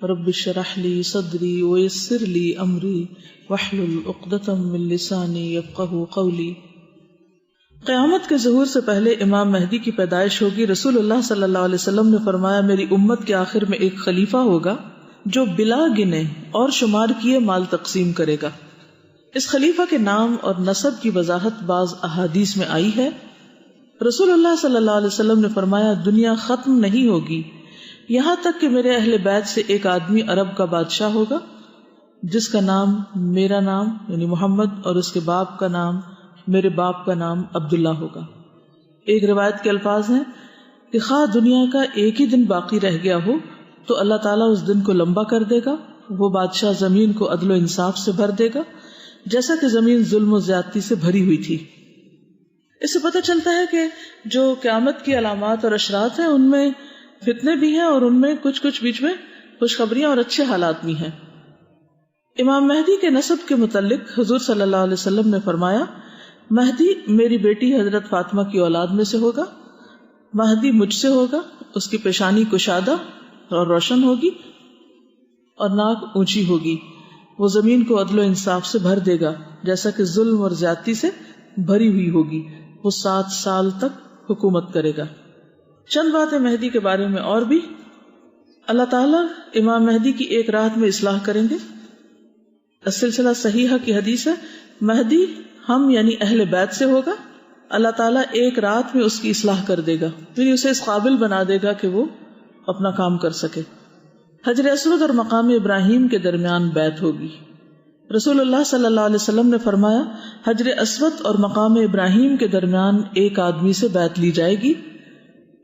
رب اشرح لی صدری ویسر لی امری واحلل عقدۃ من لسانی یفقہوا قولی۔ قیامت کے ظہور سے پہلے امام مہدی کی پیدائش ہوگی۔ رسول اللہ صلی اللہ علیہ وسلم نے فرمایا میری امت کے آخر میں ایک خلیفہ ہوگا جو بلا گنے اور شمار کیے مال تقسیم کرے گا۔ اس خلیفہ کے نام اور نسب کی وضاحت بعض احادیث میں آئی ہے۔ رسول اللہ صلی اللہ علیہ وسلم نے فرمایا دنیا ختم نہیں ہوگی یہاں تک کہ میرے اہل بیت سے ایک آدمی عرب کا بادشاہ ہوگا جس کا نام میرا نام یعنی محمد اور اس کے باپ کا نام میرے باپ کا نام عبداللہ ہوگا۔ ایک روایت کے الفاظ ہیں کہ خواہ دنیا کا ایک ہی دن باقی رہ گیا ہو تو اللہ تعالیٰ اس دن کو لمبا کر دے گا۔ وہ بادشاہ زمین کو عدل و انصاف سے بھر دے گا جیسا کہ زمین ظلم و زیادتی سے بھری ہوئی تھی۔ اس سے پتہ چلتا ہے کہ جو قیامت کی علامات اور اشراط ہیں ان میں فتنے بھی ہیں اور ان میں کچھ بیچ میں خوشخبریاں اور اچھے حالات بھی ہیں۔ امام مہدی کے نسب کے متعلق حضور صلی اللہ علیہ وسلم نے فرمایا مہدی میری بیٹی حضرت فاطمہ کی اولاد میں سے ہوگا، مہدی مجھ سے ہوگا، اس کی پیشانی کشادہ اور روشن ہوگی اور ناک اونچی ہوگی، وہ زمین کو عدل و انصاف سے بھر دے گا جیسا کہ ظلم اور زیادتی سے بھری ہوئی ہوگی، وہ 7 سال تک حکومت کرے گا۔ چند باتیں مہدی کے بارے میں اور بھی۔ اللہ تعالیٰ امام مہدی کی ایک رات میں اصلاح کریں گے۔ السلسلہ صحیحہ کی حدیث ہے مہدی ہم یعنی اہل بیت سے ہوگا، اللہ تعالیٰ ایک رات میں اس کی اصلاح کر دے گا، پھر اسے اس قابل بنا دے گا کہ وہ اپنا کام کر سکے۔ حجر اسود اور مقام ابراہیم کے درمیان بیعت ہوگی۔ رسول اللہ صلی اللہ علیہ وسلم نے فرمایا حجر اسود اور مقام ابراہیم کے درمیان ایک آدمی سے بیعت لی جائے گی،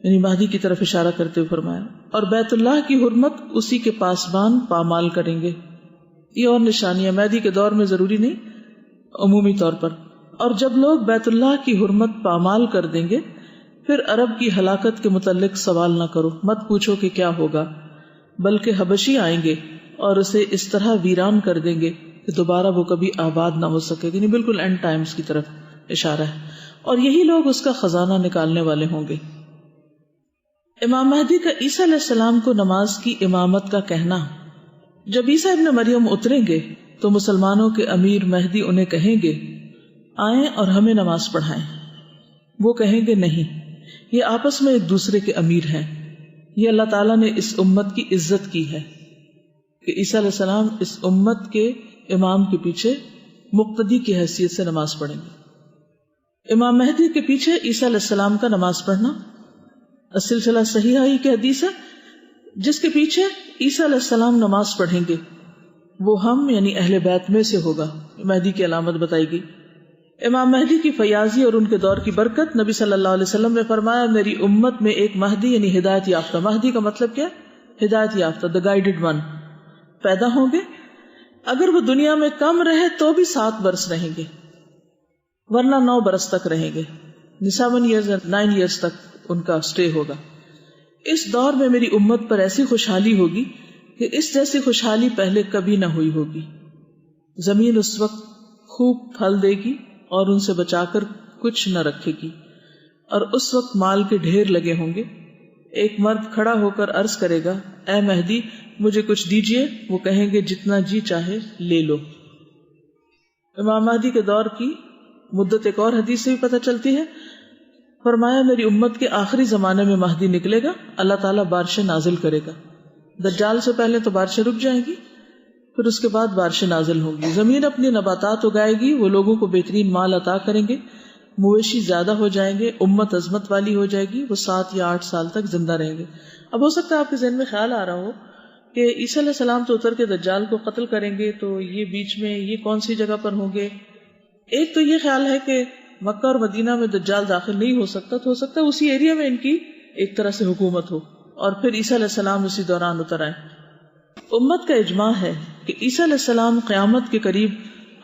یعنی مہدی کی طرف اشارہ کرتے ہوئے فرمایا، اور بیت اللہ کی حرمت اسی کے پاسبان پامال کریں گے۔ یہ اور نشانیاں مہدی کے دور میں ضروری نہیں، عمومی طور پر۔ اور جب لوگ بیت اللہ کی حرمت پامال کر دیں گے پھر عرب کی ہلاکت کے متعلق سوال نہ کرو، مت پوچھو کہ کیا ہوگا، بلکہ حبشی آئیں گے اور اسے اس طرح ویران کر دیں گے کہ دوبارہ وہ کبھی آباد نہ ہو سکے، یعنی بالکل اینڈ ٹائمز کی طرف اشارہ ہے، اور یہی لوگ اس کا خزانہ نکالنے والے ہوں گے۔ امام مہدی کا عیسیٰ علیہ السلام کو نماز کی امامت کا کہنا۔ جب عیسیٰ ابن مریم اتریں گے تو مسلمانوں کے امیر مہدی انہیں کہیں گے آئیں اور ہمیں نماز پڑھائیں، وہ کہیں گے نہیں، یہ آپس میں ایک دوسرے کے امیر ہیں، یہ اللہ تعالیٰ نے اس امت کی عزت کی ہے کہ عیسیٰ علیہ السلام اس امت کے امام کے پیچھے مقتدی کی حیثیت سے نماز پڑھیں گے۔ امام مہدی کے پیچھے عیسیٰ علیہ السلام کا نماز پڑھنا السلسلہ صحیحہ ہی کی حدیث ہے، جس کے پیچھے عیسیٰ علیہ السلام نماز پڑھیں گے وہ ہم یعنی اہل بیت میں سے ہوگا، مہدی کی علامت بتائی گئی۔ امام مہدی کی فیاضی اور ان کے دور کی برکت، نبی صلی اللہ علیہ وسلم نے فرمایا میری امت میں ایک مہدی یعنی ہدایت یافتہ، مہدی کا مطلب کیا ہے؟ ہدایت یافتہ، دا گائیڈڈ ون، پیدا ہوں گے۔ اگر وہ دنیا میں کم رہے تو بھی 7 برس رہیں گے، ورنہ 9 برس تک رہیں گے، 7 ایئرز 9 ایئرز تک ان کا سٹے ہوگا۔ اس دور میں میری امت پر ایسی خوشحالی ہوگی کہ اس جیسی خوشحالی پہلے کبھی نہ ہوئی ہوگی۔ زمین اس وقت خوب پھل دے گی اور ان سے بچا کر کچھ نہ رکھے گی، اور اس وقت مال کے ڈھیر لگے ہوں گے۔ ایک مرد کھڑا ہو کر عرض کرے گا اے مہدی مجھے کچھ دیجئے، وہ کہیں گے جتنا جی چاہے لے لو۔ امام مہدی کے دور کی مدت ایک اور حدیث سے بھی پتہ چلتی ہے، فرمایا میری امت کے آخری زمانے میں مہدی نکلے گا، اللہ تعالیٰ بارشیں نازل کرے گا، دجال سے پہلے تو بارشیں رک جائیں گی، پھر اس کے بعد بارشیں نازل ہوں گی، زمین اپنی نباتات اگائے گی، وہ لوگوں کو بہترین مال عطا کریں گے، مویشی زیادہ ہو جائیں گے، امت عظمت والی ہو جائے گی، وہ 7 یا 8 سال تک زندہ رہیں گے۔ اب ہو سکتا ہے آپ کے ذہن میں خیال آ رہا ہو کہ عیسیٰ علیہ السلام تو اتر کے دجال کو قتل کریں گے، تو یہ بیچ میں یہ کون سی جگہ پر ہوں گے؟ ایک تو یہ خیال ہے کہ مکہ اور مدینہ میں دجال داخل نہیں ہو سکتا، تو ہو سکتا ہے اسی ایریا میں ان کی ایک طرح سے حکومت ہو، اور پھر عیسیٰ علیہ السلام اسی دوران اتر آئے۔ امت کا اجماع ہے کہ عیسیٰ علیہ السلام قیامت کے قریب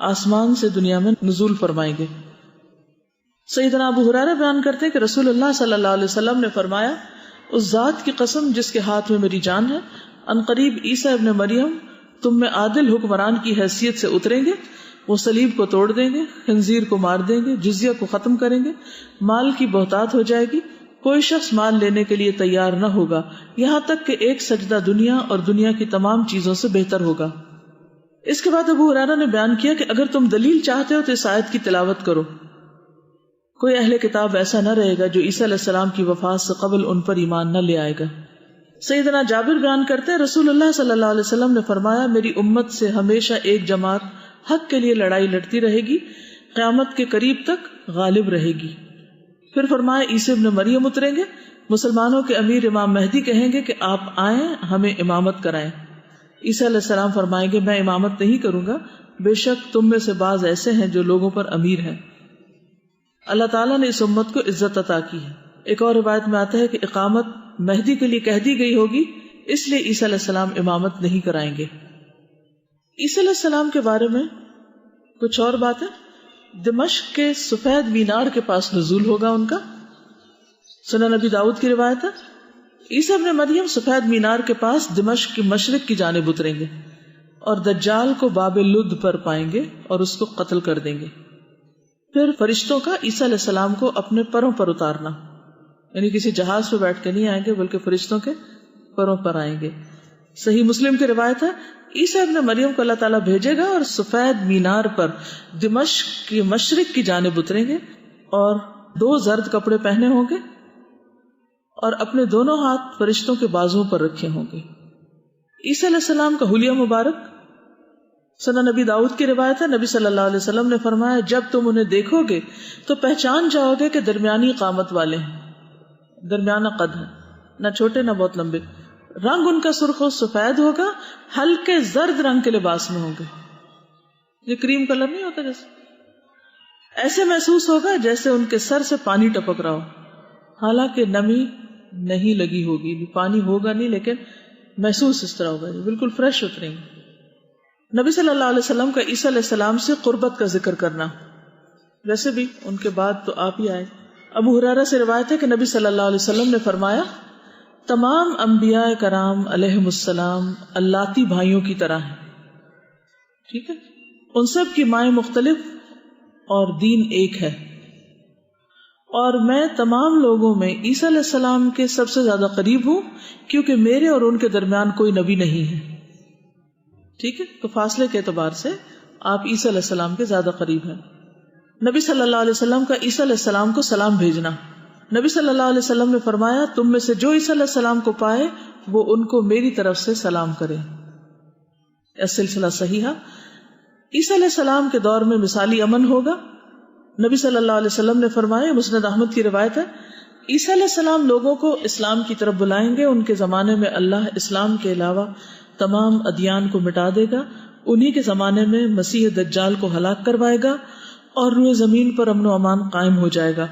آسمان سے دنیا میں نزول فرمائیں گے۔ سیدنا ابو ہریرہ بیان کرتے ہیں کہ رسول اللہ صلی اللہ علیہ وسلم نے فرمایا اس ذات کی قسم جس کے ہاتھ میں میری جان ہے، ان قریب عیسیٰ ابن مریم تم میں عادل حکمران کی حیثیت سے اتریں گے، وہ صلیب کو توڑ دیں گے، خنزیر کو مار دیں گے، جزیہ کو ختم کریں گے، مال کی بہتات ہو جائے گی، کوئی شخص مال لینے کے لیے تیار نہ ہوگا یہاں تک کہ ایک سجدہ دنیا اور دنیا کی تمام چیزوں سے بہتر ہوگا۔ اس کے بعد ابو ہریرہ نے بیان کیا کہ اگر تم دلیل چاہتے ہو تو اس آیت کی تلاوت کرو۔ کوئی اہل کتاب ایسا نہ رہے گا جو عیسیٰ علیہ السلام کی وفات سے قبل ان پر ایمان نہ لے آئے گا۔ سیدنا جابر بیان کرتے ہیں رسول اللہ صلی اللہ علیہ وسلم نے فرمایا میری امت سے ہمیشہ ایک جماعت حق کے لیے لڑائی لڑتی رہے گی، قیامت کے قریب تک غالب رہے گی۔ پھر فرمایا عیسی ابن مریم اتریں گے، مسلمانوں کے امیر امام مہدی کہیں گے کہ آپ آئیں ہمیں امامت کرائیں۔ عیسیٰ علیہ السلام فرمائیں گے میں امامت نہیں کروں گا، بے شک تم میں سے بعض ایسے ہیں جو لوگوں پر امیر ہیں۔ اللہ تعالیٰ نے اس امت کو عزت عطا کی ہے۔ ایک اور روایت میں آتا ہے کہ اقامت مہدی کے لیے کہہ دی گئی ہوگی، اس لیے عیسیٰ علیہ السلام امامت نہیں کرائیں گے۔ عیسیٰ علیہ السلام کے بارے میں کچھ اور باتیں، دمشق کے سفید مینار کے پاس نزول ہوگا ان کا۔ سنن نبی داؤد کی روایت ہے عیسیٰ ابن مریم سفید مینار کے پاس دمشق کی مشرق کی جانب اتریں گے اور دجال کو باب لد پر پائیں گے اور اس کو قتل کر دیں گے۔ پھر فرشتوں کا عیسیٰ علیہ السلام کو اپنے پروں پر اتارنا، یعنی کسی جہاز پہ بیٹھ کے نہیں آئیں گے بلکہ فرشتوں کے پروں پر آئیں گے۔ صحیح مسلم کی روایت ہے عیسیٰ ابن مریم کو اللہ تعالیٰ بھیجے گا اور سفید مینار پر دمشق کی مشرق کی جانب اتریں گے اور 2 زرد کپڑے پہنے ہوں گے اور اپنے دونوں ہاتھ فرشتوں کے بازوؤں پر رکھے ہوں گے۔ عیسیٰ علیہ السلام کا حلیہ مبارک، سنن نبی داؤد کی روایت ہے نبی صلی اللہ علیہ وسلم نے فرمایا جب تم انہیں دیکھو گے تو پہچان جاؤ گے کہ درمیانی قامت والے ہیں، درمیانہ قد ہے، نہ چھوٹے نہ بہت لمبے، رنگ ان کا سرخ و سفید ہوگا، ہلکے زرد رنگ کے لباس میں ہوں گے، یہ کریم کلر نہیں ہوتا جیسے، ایسے محسوس ہوگا جیسے ان کے سر سے پانی ٹپک رہا ہو، حالانکہ نمی نہیں لگی ہوگی، پانی ہوگا نہیں لیکن محسوس اس طرح ہوگا، بالکل فریش اتریں گے۔ نبی صلی اللہ علیہ وسلم کا عیسیٰ علیہ السلام سے قربت کا ذکر کرنا، ویسے بھی ان کے بعد تو آپ ہی آئے۔ ابو ہریرہ سے روایت ہے کہ نبی صلی اللہ علیہ وسلم نے فرمایا تمام انبیاء کرام علیہم السلام اللاتی بھائیوں کی طرح ہیں، ٹھیک ہے، ان سب کی مائیں مختلف اور دین ایک ہے، اور میں تمام لوگوں میں عیسیٰ علیہ السلام کے سب سے زیادہ قریب ہوں کیونکہ میرے اور ان کے درمیان کوئی نبی نہیں ہے، ٹھیک ہے، تو فاصلے کے اعتبار سے آپ عیسیٰ علیہ السلام کے زیادہ قریب ہیں۔ نبی صلی اللہ علیہ وسلم کا عیسیٰ علیہ السلام کو سلام بھیجنا، نبی صلی اللہ علیہ وسلم نے فرمایا تم میں سے جو عیسیٰ علیہ السلام کو پائے وہ ان کو میری طرف سے سلام کرے۔ سلسلہ صحیحہ، عیسیٰ علیہ السلام کے دور میں مثالی امن ہوگا۔ نبی صلی اللہ علیہ وسلم نے فرمایا، مسند احمد کی روایت ہے، عیسیٰ علیہ السلام لوگوں کو اسلام کی طرف بلائیں گے، ان کے زمانے میں اللہ اسلام کے علاوہ تمام ادیان کو مٹا دے گا، انہی کے زمانے میں مسیح دجال کو ہلاک کروائے گا اور روئے زمین پر امن و امان قائم ہو جائے گا،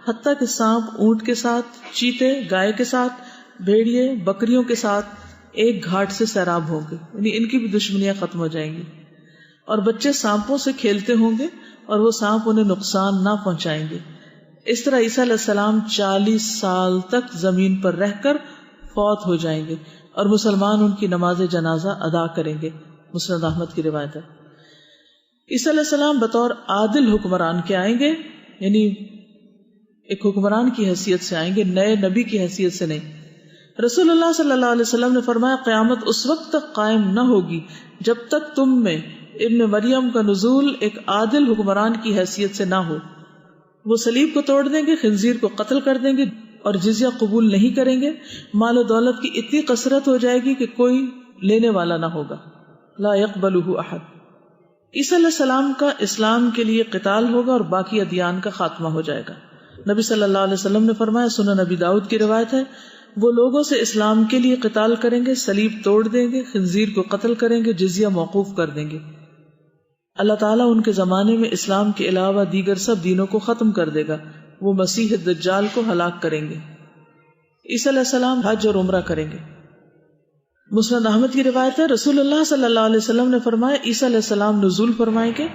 حتیٰ کہ سانپ اونٹ کے ساتھ، چیتے گائے کے ساتھ، بھیڑیے بکریوں کے ساتھ ایک گھاٹ سے سیراب ہوں گے، یعنی ان کی بھی دشمنیاں ختم ہو جائیں گی، اور بچے سانپوں سے کھیلتے ہوں گے اور وہ سانپ انہیں نقصان نہ پہنچائیں گے۔ اس طرح عیسیٰ علیہ السلام 40 سال تک زمین پر رہ کر فوت ہو جائیں گے اور مسلمان ان کی نماز جنازہ ادا کریں گے، مسند احمد کی روایت ہے۔ عیسیٰ علیہ السلام بطور عادل حکمران کے آئیں گے، یعنی ایک حکمران کی حیثیت سے آئیں گے، نئے نبی کی حیثیت سے نہیں۔ رسول اللہ صلی اللہ علیہ وسلم نے فرمایا قیامت اس وقت تک قائم نہ ہوگی جب تک تم میں ابن مریم کا نزول ایک عادل حکمران کی حیثیت سے نہ ہو۔ وہ صلیب کو توڑ دیں گے، خنزیر کو قتل کر دیں گے اور جزیہ قبول نہیں کریں گے، مال و دولت کی اتنی کثرت ہو جائے گی کہ کوئی لینے والا نہ ہوگا، لا يقبلہ احد۔ عیسیٰ علیہ السلام کا اسلام کے لیے قتال ہوگا اور باقی ادیان کا خاتمہ ہو جائے گا۔ نبی صلی اللہ علیہ وسلم نے فرمایا، سنن نبی داؤد کی روایت ہے، وہ لوگوں سے اسلام کے لیے قتال کریں گے، صلیب توڑ دیں گے، خنزیر کو قتل کریں گے، جزیہ موقوف کر دیں گے۔ اللہ تعالیٰ ان کے زمانے میں اسلام کے علاوہ دیگر سب دینوں کو ختم کر دے گا، وہ مسیح دجال کو ہلاک کریں گے۔ عیسیٰ علیہ السلام حج اور عمرہ کریں گے۔ مسند احمد کی روایت ہے، رسول اللہ صلی اللہ علیہ وسلم نے فرمایا، عیسیٰ علیہ السلام نزول فرمائیں گے،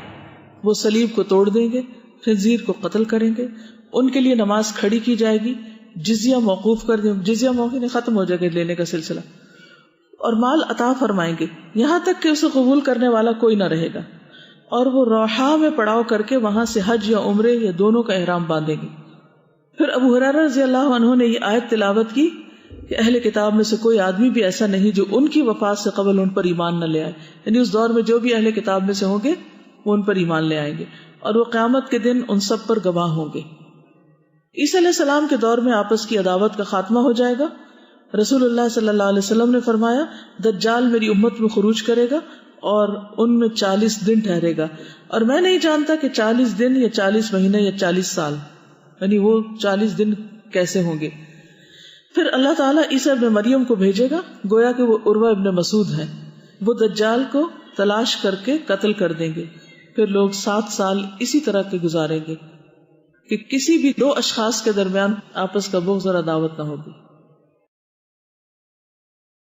وہ صلیب کو توڑ دیں گے، خنزیر کو قتل کریں گے، ان کے لیے نماز کھڑی کی جائے گی، جزیہ موقوف کر دیں، جزیہ موقع ختم ہو جائے گا لینے کا سلسلہ، اور مال عطا فرمائیں گے یہاں تک کہ اسے قبول کرنے والا کوئی نہ رہے گا، اور وہ روحا میں پڑاؤ کر کے وہاں سے حج یا عمرے یا دونوں کا احرام باندھیں گے۔ پھر ابو ہریرہ رضی اللہ عنہ نے یہ آیت تلاوت کی کہ اہل کتاب میں سے کوئی آدمی بھی ایسا نہیں جو ان کی وفات سے قبل ان پر ایمان نہ لے آئے، یعنی اس دور میں جو بھی اہل کتاب میں سے ہوں گے وہ ان پر ایمان لے آئیں گے، اور وہ قیامت کے دن ان سب پر گواہ ہوں گے۔ عیسیٰ علیہ السلام کے دور میں آپس کی عداوت کا خاتمہ ہو جائے گا۔ رسول اللہ صلی اللہ علیہ وسلم نے فرمایا دجال میری امت میں خروج کرے گا اور ان میں 40 دن ٹھہرے گا، اور میں نہیں جانتا کہ 40 دن یا 40 مہینے یا 40 سال، یعنی وہ 40 دن کیسے ہوں گے۔ پھر اللہ تعالیٰ عیسیٰ ابن مریم کو بھیجے گا، گویا کہ وہ عروہ ابن مسعود ہیں، وہ دجال کو تلاش کر کے قتل کر دیں گے۔ پھر لوگ 7 سال اسی طرح کے گزاریں گے کہ کسی بھی 2 اشخاص کے درمیان آپس کا بغض اور عداوت نہ ہوگی۔